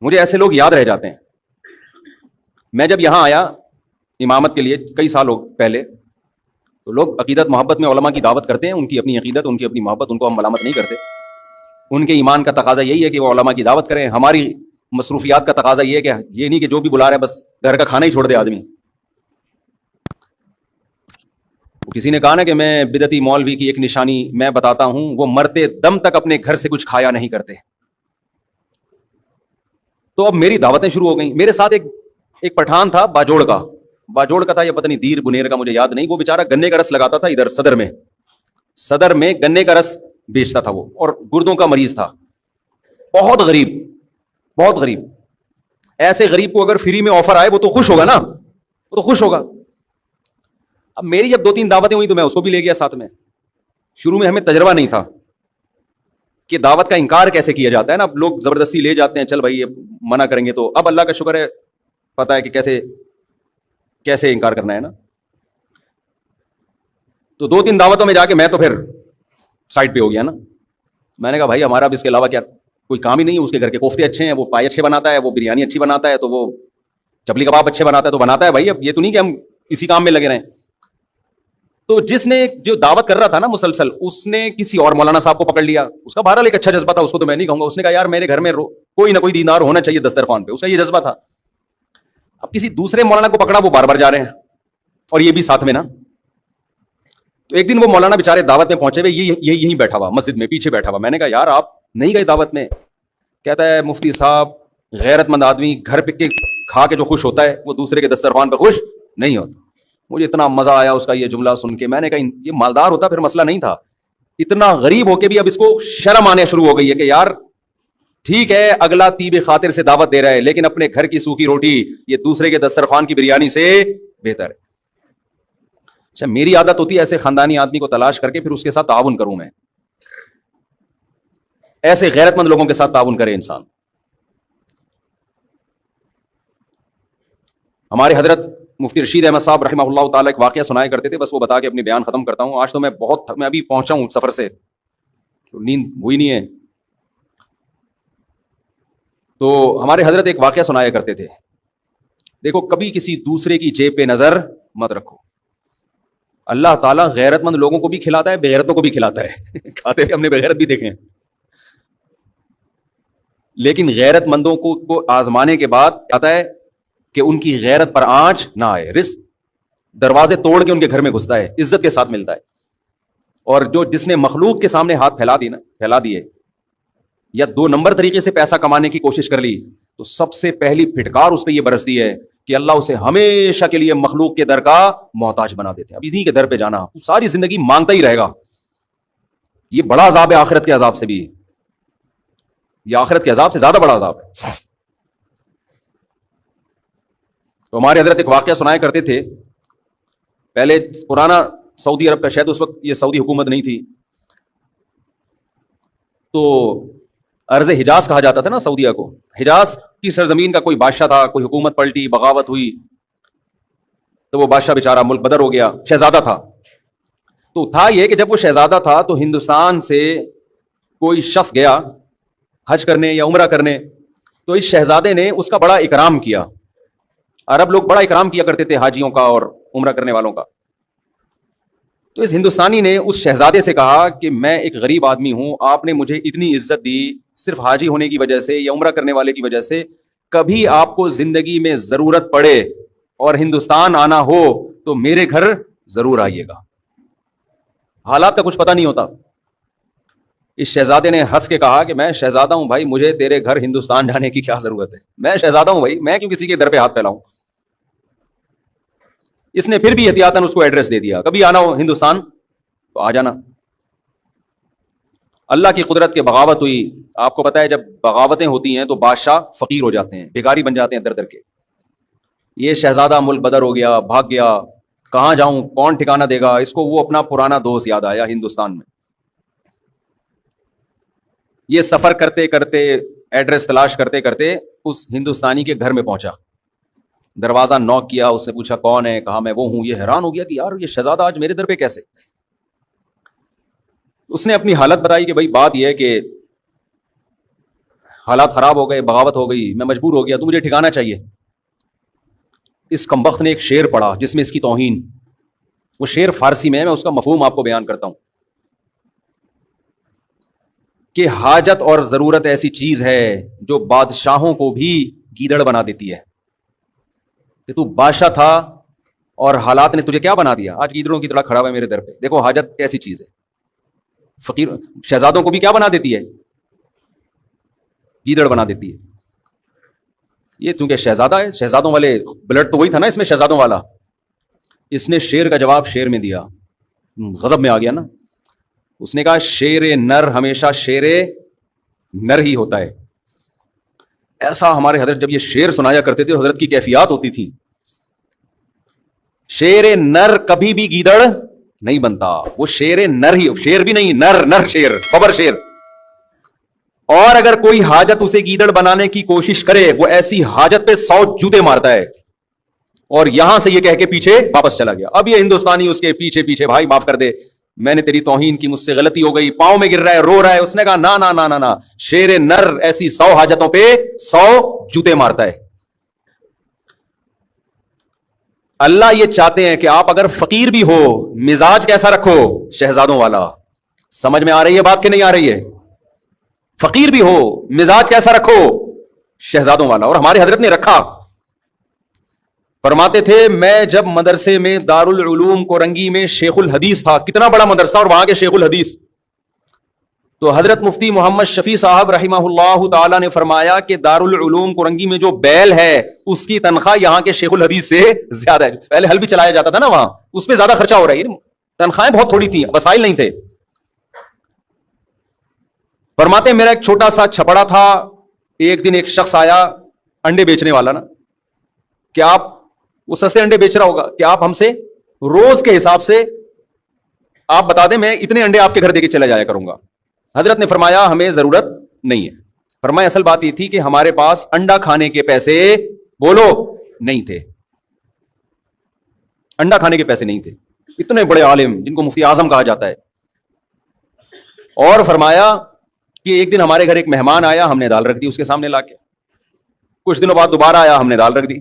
مجھے ایسے لوگ یاد رہ جاتے ہیں. میں جب یہاں آیا امامت کے لیے کئی سال پہلے، تو لوگ عقیدت محبت میں علماء کی دعوت کرتے ہیں، ان کی اپنی عقیدت، ان کی اپنی محبت، ان کو ہم ملامت نہیں کرتے. ان کے ایمان کا تقاضا یہی ہے کہ وہ علماء کی دعوت کریں. ہماری مصروفیات کا تقاضا یہ ہے کہ یہ نہیں کہ جو بھی بلا رہا ہے بس گھر کا کھانا ہی چھوڑ دے آدمی. کسی نے کہا نا کہ میں بدعتی مولوی کی ایک نشانی میں بتاتا ہوں، وہ مرتے دم تک اپنے گھر سے کچھ کھایا نہیں کرتے. تو اب میری دعوتیں شروع ہو گئیں. میرے ساتھ ایک پٹھان تھا باجوڑ کا تھا، یا پتہ نہیں دیر بنیر کا، مجھے یاد نہیں. وہ بیچارہ گنے کا رس لگاتا تھا ادھر صدر میں گنے کا رس بیچتا تھا وہ، اور گردوں کا مریض تھا. بہت غریب. ایسے غریب کو اگر فری میں آفر آئے وہ تو خوش ہوگا نا، وہ تو خوش ہوگا. اب میری جب 2-3 دعوتیں ہوئی تو میں اس کو بھی لے گیا ساتھ میں. شروع میں ہمیں تجربہ نہیں تھا کہ دعوت کا انکار کیسے کیا جاتا ہے نا. اب لوگ زبردستی لے جاتے ہیں، چل بھائی یہ منع کریں گے تو. اب اللہ کا شکر ہے پتہ ہے کہ کیسے انکار کرنا ہے نا. تو 2-3 دعوتوں میں جا کے میں تو پھر سائڈ پہ ہو گیا نا. میں نے کہا بھائی ہمارا اب اس کے علاوہ کیا کوئی کام ہی نہیں ہے. اس کے گھر کے کوفتے اچھے ہیں، وہ پائے اچھے بناتا ہے، وہ بریانی اچھی بناتا ہے، تو وہ چپلی کباب اچھے بناتا ہے تو بناتا ہے بھائی. اب یہ تو نہیں کہ ہم اسی کام میں لگے رہیں. تو جس نے جو دعوت کر رہا تھا نا مسلسل، اس نے کسی اور مولانا صاحب کو پکڑ لیا. اس کا بہرحال ایک اچھا جذبہ تھا، اس کو تو میں نہیں کہوں گا. اس نے کہا یار میرے گھر میں کوئی نہ کوئی دیندار ہونا چاہیے دسترخوان پہ. اس کا یہ جذبہ تھا. اب کسی دوسرے مولانا کو پکڑا، وہ بار بار جا رہے ہیں اور یہ بھی ساتھ میں نا. تو ایک دن وہ مولانا بےچارے دعوت میں پہنچے ہوئے، یہیں بیٹھا ہوا مسجد میں پیچھے بیٹھا ہوا. میں نے کہا یار آپ نہیں گئے دعوت میں؟ کہتا ہے مفتی صاحب غیرت مند آدمی گھر پہ کھا کے جو خوش ہوتا ہے وہ دوسرے کے دسترخوان پہ خوش نہیں ہوتا. مجھے اتنا مزہ آیا اس کا یہ جملہ سن کے. میں نے کہا یہ مالدار ہوتا پھر مسئلہ نہیں تھا. اتنا غریب ہو کے بھی اب اس کو شرم آنے شروع ہو گئی ہے کہ یار ٹھیک ہے اگلا طیب خاطر سے دعوت دے رہا ہے، لیکن اپنے گھر کی سوکھی روٹی یہ دوسرے کے دسترخوان کی بریانی سے بہتر ہے. اچھا میری عادت ہوتی ہے ایسے خاندانی آدمی کو تلاش کر کے پھر اس کے ساتھ تعاون کروں. میں ایسے غیرت مند لوگوں کے ساتھ تعاون کرے انسان. ہمارے حضرت مفتی رشید احمد صاحب رحمہ اللہ تعالیٰ ایک واقعہ سنایا کرتے تھے. بس وہ بتا کے اپنی بیان ختم کرتا ہوں. آج تو میں ابھی پہنچا ہوں سفر سے، نیند ہوئی نہیں ہے. تو ہمارے حضرت ایک واقعہ سنایا کرتے تھے. دیکھو کبھی کسی دوسرے کی جیب پہ نظر مت رکھو. اللہ تعالیٰ غیرت مند لوگوں کو بھی کھلاتا ہے، بے غیرتوں کو بھی کھلاتا ہے. کھاتے ہوئے ہم نے بے غیرت بھی دیکھے ہیں. لیکن غیرت مندوں کو آزمانے کے بعد آتا ہے کہ ان کی غیرت پر آنچ نہ آئے. رزق دروازے توڑ کے ان کے گھر میں گھستا ہے، عزت کے ساتھ ملتا ہے. اور جس نے مخلوق کے سامنے ہاتھ پھیلا دیے یا 2 نمبر طریقے سے پیسہ کمانے کی کوشش کر لی، تو سب سے پہلی پھٹکار اس پہ یہ برستی ہے کہ اللہ اسے ہمیشہ کے لیے مخلوق کے در کا محتاج بنا دیتے ہیں. اب انہیں کے در پہ جانا، ساری زندگی مانگتا ہی رہے گا. یہ بڑا عذاب ہے آخرت کے عذاب سے بھی. یہ آخرت کے عذاب سے زیادہ بڑا عذاب ہے. تو ہمارے حضرت ایک واقعہ سنایا کرتے تھے. پہلے پرانا سعودی عرب کا، شاید اس وقت یہ سعودی حکومت نہیں تھی، تو ارض حجاز کہا جاتا تھا نا سعودیہ کو. حجاز کی سرزمین کا کوئی بادشاہ تھا، کوئی حکومت پلٹی، بغاوت ہوئی، تو وہ بادشاہ بیچارہ ملک بدر ہو گیا. شہزادہ تھا. تو تھا یہ کہ جب وہ شہزادہ تھا تو ہندوستان سے کوئی شخص گیا حج کرنے یا عمرہ کرنے، تو اس شہزادے نے اس کا بڑا اکرام کیا. عرب لوگ بڑا اکرام کیا کرتے تھے حاجیوں کا اور عمرہ کرنے والوں کا. تو اس ہندوستانی نے اس شہزادے سے کہا کہ میں ایک غریب آدمی ہوں، آپ نے مجھے اتنی عزت دی صرف حاجی ہونے کی وجہ سے یا عمرہ کرنے والے کی وجہ سے. کبھی آپ کو زندگی میں ضرورت پڑے اور ہندوستان آنا ہو تو میرے گھر ضرور آئیے گا. حالات کا کچھ پتہ نہیں ہوتا. اس شہزادے نے ہنس کے کہا کہ میں شہزادہ ہوں بھائی، مجھے تیرے گھر ہندوستان جانے کی کیا ضرورت ہے. میں شہزادہ ہوں بھائی، میں کیوں کسی کے در پہ ہاتھ پھیلاؤں. اس نے پھر بھی احتیاطاً اس کو ایڈریس دے دیا، کبھی آنا ہو ہندوستان تو آ جانا. اللہ کی قدرت کے بغاوت ہوئی. آپ کو پتا ہے جب بغاوتیں ہوتی ہیں تو بادشاہ فقیر ہو جاتے ہیں، بھیکاری بن جاتے ہیں در در کے. یہ شہزادہ ملک بدر ہو گیا، بھاگ گیا. کہاں جاؤں، کون ٹھکانہ دے گا اس کو. وہ اپنا پرانا دوست یاد آیا ہندوستان میں. یہ سفر کرتے کرتے، ایڈریس تلاش کرتے کرتے اس ہندوستانی کے گھر میں پہنچا. دروازہ نوک کیا، اس سے پوچھا کون ہے، کہا میں وہ ہوں. یہ حیران ہو گیا کہ یار یہ شہزادہ آج میرے در پہ کیسے. اس نے اپنی حالت بتائی کہ بھائی بات یہ ہے کہ حالات خراب ہو گئے, بغاوت ہو گئی, میں مجبور ہو گیا, تو مجھے ٹھکانا چاہیے. اس کمبخت نے ایک شعر پڑھا جس میں اس کی توہین, وہ شعر فارسی میں ہے, میں اس کا مفہوم آپ کو بیان کرتا ہوں کہ حاجت اور ضرورت ایسی چیز ہے جو بادشاہوں کو بھی گیدڑ بنا دیتی ہے. کہ تو بادشاہ تھا اور حالات نے تجھے کیا بنا دیا, آج گیدڑوں کی طرح کھڑا ہوا ہے میرے در پہ. دیکھو حاجت کیسی چیز ہے, فقیر شہزادوں کو بھی کیا بنا دیتی ہے, گیدڑ بنا دیتی ہے. یہ چونکہ شہزادہ ہے, شہزادوں والے بلڈ تو وہی تھا نا اس میں, شہزادوں والا. اس نے شیر کا جواب شیر میں دیا, غضب میں آ گیا نا. اس نے کہا شیر نر ہمیشہ شیر نر ہی ہوتا ہے. ایسا ہمارے حضرت جب یہ شعر سنایا کرتے تھے, حضرت کی کیفیات ہوتی تھی. شیر نر کبھی بھی گیدڑ نہیں بنتا, وہ شیر نر ہی, شیر بھی نہیں, نر نر شیر, خبر شیر. اور اگر کوئی حاجت اسے گیدڑ بنانے کی کوشش کرے, وہ ایسی حاجت پہ 100 جوتے مارتا ہے. اور یہاں سے یہ کہہ کے پیچھے واپس چلا گیا. اب یہ ہندوستانی اس کے پیچھے پیچھے, بھائی معاف کر دے, میں نے تیری توہین کی, مجھ سے غلطی ہو گئی, پاؤں میں گر رہا ہے, رو رہا ہے. اس نے کہا نا نا نا نا نا, شیر نر ایسی 100 حاجتوں پہ 100 جوتے مارتا ہے. اللہ یہ چاہتے ہیں کہ آپ اگر فقیر بھی ہو, مزاج کیسا رکھو, شہزادوں والا. سمجھ میں آ رہی ہے بات کہ نہیں آ رہی ہے؟ فقیر بھی ہو, مزاج کیسا رکھو, شہزادوں والا. اور ہمارے حضرت نے رکھا. فرماتے تھے میں جب مدرسے میں دارالعلوم کورنگی میں شیخ الحدیث تھا, کتنا بڑا مدرسہ اور وہاں کے شیخ الحدیث, تو حضرت مفتی محمد شفیع صاحب رحمہ اللہ تعالی نے فرمایا کہ دارالعلوم کورنگی میں جو بیل ہے اس کی تنخواہ یہاں کے شیخ الحدیث سے زیادہ ہے. پہلے حل بھی چلایا جاتا تھا نا وہاں, اس پہ زیادہ خرچہ ہو رہا ہے, تنخواہیں بہت تھوڑی تھیں, وسائل نہیں تھے. فرماتے میرا ایک چھوٹا سا چھپڑا تھا. ایک دن ایک شخص آیا, انڈے بیچنے والا نا, کہ آپ, وہ سستے انڈے بیچ رہا ہوگا, کہ آپ ہم سے روز کے حساب سے آپ بتا دیں, میں اتنے انڈے آپ کے گھر دے کے چلا جایا کروں گا. حضرت نے فرمایا ہمیں ضرورت نہیں ہے. فرمایا اصل بات یہ تھی کہ ہمارے پاس انڈا کھانے کے پیسے, بولو, نہیں تھے. انڈا کھانے کے پیسے نہیں تھے. اتنے بڑے عالم جن کو مفتی اعظم کہا جاتا ہے. اور فرمایا کہ ایک دن ہمارے گھر ایک مہمان آیا, ہم نے دال رکھ دی اس کے سامنے لا کے. کچھ دنوں بعد دوبارہ آیا, ہم نے دال رکھ دی.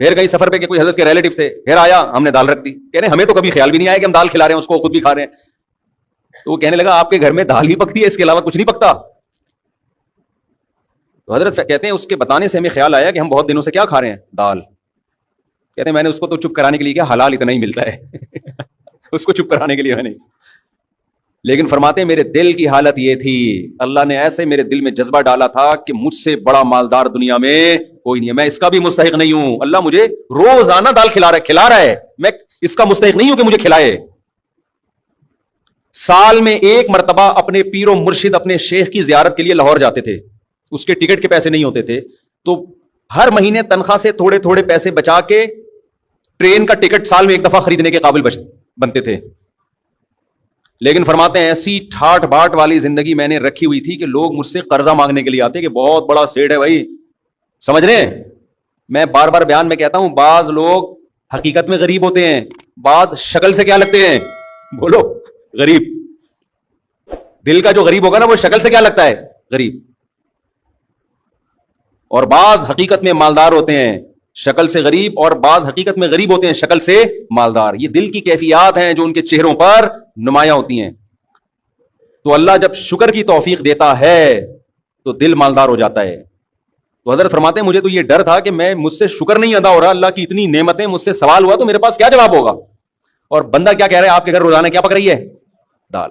پھر کہیں سفر پہ کہ کوئی حضرت کے ریلیٹو تھے, پھر آیا, ہم نے دال رکھ دی. کہہ رہے ہمیں تو کبھی خیال بھی نہیں آیا کہ ہم دال کھلا رہے ہیں اس کو, خود بھی کھا رہے ہیں. تو وہ کہنے لگا آپ کے گھر میں دال ہی پکتی ہے, اس کے علاوہ کچھ نہیں پکتا. تو حضرت کہتے ہیں اس کے بتانے سے ہمیں خیال آیا کہ ہم بہت دنوں سے کیا کھا رہے ہیں, دال. کہتے ہیں میں نے اس کو تو چپ کرانے کے لیے کیا, حلال اتنا ہی ملتا ہے اس کو چپ کرانے کے لیے میں نہیں. لیکن فرماتے ہیں میرے دل کی حالت یہ تھی, اللہ نے ایسے میرے دل میں جذبہ ڈالا تھا کہ مجھ سے بڑا مالدار دنیا میں کوئی نہیں ہے, میں اس کا بھی مستحق نہیں ہوں. اللہ مجھے روزانہ دال کھلا رہا ہے, میں اس کا مستحق نہیں ہوں کہ مجھے کھلائے. سال میں ایک مرتبہ اپنے پیر و مرشد اپنے شیخ کی زیارت کے لیے لاہور جاتے تھے. اس کے ٹکٹ کے پیسے نہیں ہوتے تھے, تو ہر مہینے تنخواہ سے تھوڑے تھوڑے پیسے بچا کے ٹرین کا ٹکٹ سال میں ایک دفعہ خریدنے کے قابل بنتے تھے. لیکن فرماتے ہیں ایسی ٹھاٹ باٹ والی زندگی میں نے رکھی ہوئی تھی کہ لوگ مجھ سے قرضہ مانگنے کے لیے آتے کہ بہت بڑا سیٹ ہے بھائی, سمجھ رہے ہیں. میں بار بار بیان میں کہتا ہوں, بعض لوگ حقیقت میں غریب ہوتے ہیں, بعض شکل سے کیا لگتے ہیں, بولو, غریب. دل کا جو غریب ہوگا نا وہ شکل سے کیا لگتا ہے, غریب. اور بعض حقیقت میں مالدار ہوتے ہیں, شکل سے غریب, اور بعض حقیقت میں غریب ہوتے ہیں, شکل سے مالدار. یہ دل کی کیفیات ہیں جو ان کے چہروں پر نمایاں ہوتی ہیں. تو اللہ جب شکر کی توفیق دیتا ہے تو دل مالدار ہو جاتا ہے. تو حضرت فرماتے ہیں مجھے تو یہ ڈر تھا کہ میں, مجھ سے شکر نہیں ادا ہو رہا, اللہ کی اتنی نعمتیں, مجھ سے سوال ہوا تو میرے پاس کیا جواب ہوگا. اور بندہ کیا کہہ رہا ہے, آپ کے گھر روزانہ کیا پک رہی ہے, دال.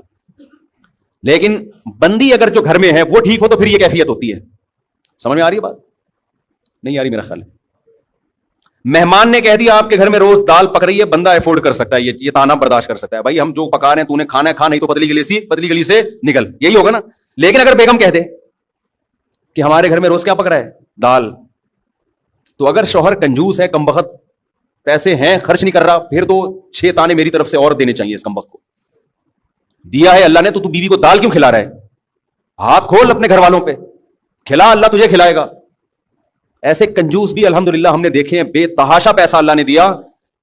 لیکن بندی اگر جو گھر میں ہے وہ ٹھیک ہو تو پھر یہ کیفیت ہوتی ہے. سمجھ میں آ رہی ہے بات, نہیں آ رہی میرا خیال ہے. مہمان نے کہہ دیا آپ کے گھر میں روز دال پک رہی ہے, بندہ افورڈ کر سکتا ہے, یہ تانا برداشت کر سکتا ہے, بھائی ہم جو پکا رہے ہیں تو نے کھانا ہے, کھا, نہیں تو پتلی گلی سے نکل, یہی ہوگا نا. لیکن اگر بیگم کہہ دے کہ ہمارے گھر میں روز کیا پک رہا ہے, دال, تو اگر شوہر کنجوس ہے, کمبخت, پیسے ہیں خرچ نہیں کر رہا, پھر تو 6 تانے میری طرف سے اور دینے چاہیے اس کمبخت کو. دیا ہے اللہ نے تو بیوی کو دال کیوں کھلا رہا ہے, ہاتھ کھول اپنے گھر والوں پہ, کھلا, اللہ تجھے کھلائے گا. ایسے کنجوس بھی الحمدللہ ہم نے دیکھے ہیں, بے تحاشا پیسہ اللہ نے دیا,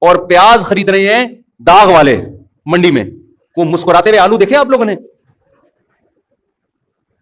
اور پیاز خرید رہے ہیں داغ والے منڈی میں, وہ مسکراتے ہوئے آلو دیکھے آپ لوگوں نے,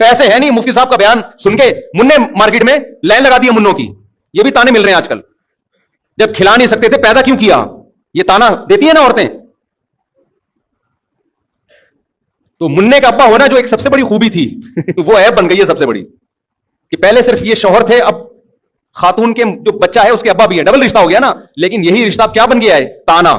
پیسے ہیں نہیں, مفتی صاحب کا بیان سن کے منہ مارکیٹ میں لائن لگا دی منوں کی. یہ بھی تانے مل رہے ہیں آج کل. جب کھلا نہیں سکتے تھے پیدا کیوں کیا, یہ تانا دیتی ہیں نا عورتیں. تو منع کا ابا ہونا جو ایک سب سے بڑی خوبی تھی وہ عیب بن گئی ہے سب سے بڑی, کہ پہلے صرف یہ شوہر تھے, اب خاتون کے جو بچہ ہے اس کے ابا بھی ہے, ڈبل رشتہ ہو گیا نا. لیکن یہی رشتہ کیا بن گیا ہے, تانا.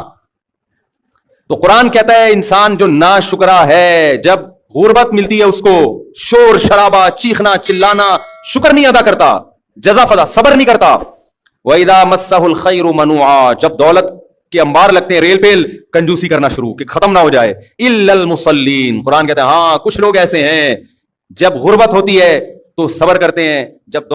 تو قرآن کہتا ہے انسان جو ناشکرا ہے, جب غربت ملتی ہے اس کو, شور شرابہ, چیخنا چلانا, شکر نہیں ادا کرتا, جزا فضا صبر نہیں کرتا. وَإِذَا مَسَّهُ الْخَيْرُ مَنُوعًا, جب دولت کے انبار لگتے ہیں ریل پیل, کنجوسی کرنا شروع کہ ختم نہ ہو جائے. إِلَّا الْمُصَلِّينَ, قرآن کہتا ہے ہاں کچھ لوگ ایسے ہیں جب غربت ہوتی ہے تو صبر کرتے ہیں, جب